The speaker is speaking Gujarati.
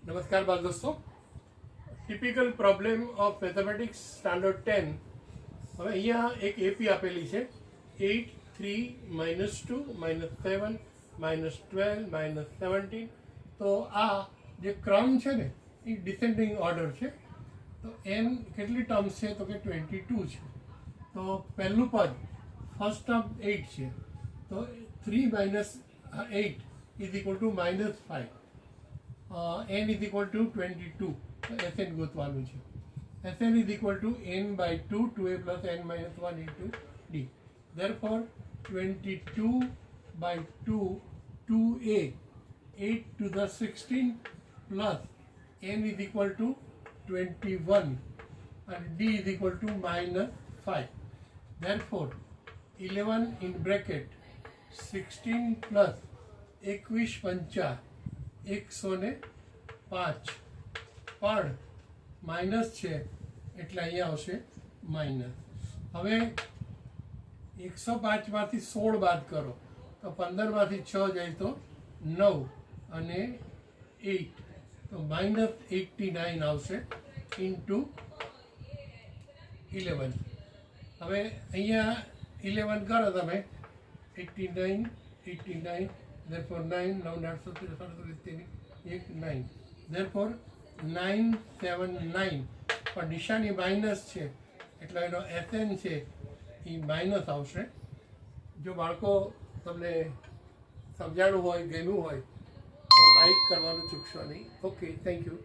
नमस्कार बाल दोस्तों। Typical problem of mathematics standard 10 હવે અહીંયા એક એપી આપેલી છે 8 3 -2 -7 -12 -17। તો આ જે ક્રમ છે ને એ ડિસેન્ડિંગ ઓર્ડર છે। તો એન કેટલી ટર્મ્સ છે તો કે 22 છે। તો પહેલું પદ ફર્સ્ટ ટર્મ 8 છે, તો 3 - 8 is equal to -5। n is equal to 22, तो Sn ગોતવાનું છે। Sn is equal to n by 2, 2a plus n minus 1 into d. Therefore, 22 by 2, 2a, 8 to the 16 plus n is equal to 21 and d is equal to -5. Therefore, 11 in bracket 16 plus 21 पंचा 105 પણ માઇનસ છે એટલે અહીંયા આવશે માઇનસ। હવે 105 માંથી 16 બાદ કરો તો 15 માંથી 6 જાય તો 9 અને 8 તો -89 આવશે ઇન્ટુ 11। હવે અહીંયા 11 કરો તમે 89 therefore 9 9 9 therefore 979 પણ નિશાની માઇનસ છે એટલે એનો Sn છે એ માઇનસ આવશે। જો બાળકો તમને સમજાણું હોય ગમ્યું હોય તો લાઈક કરવાનું ચૂકશો નહીં। Okay, thank you.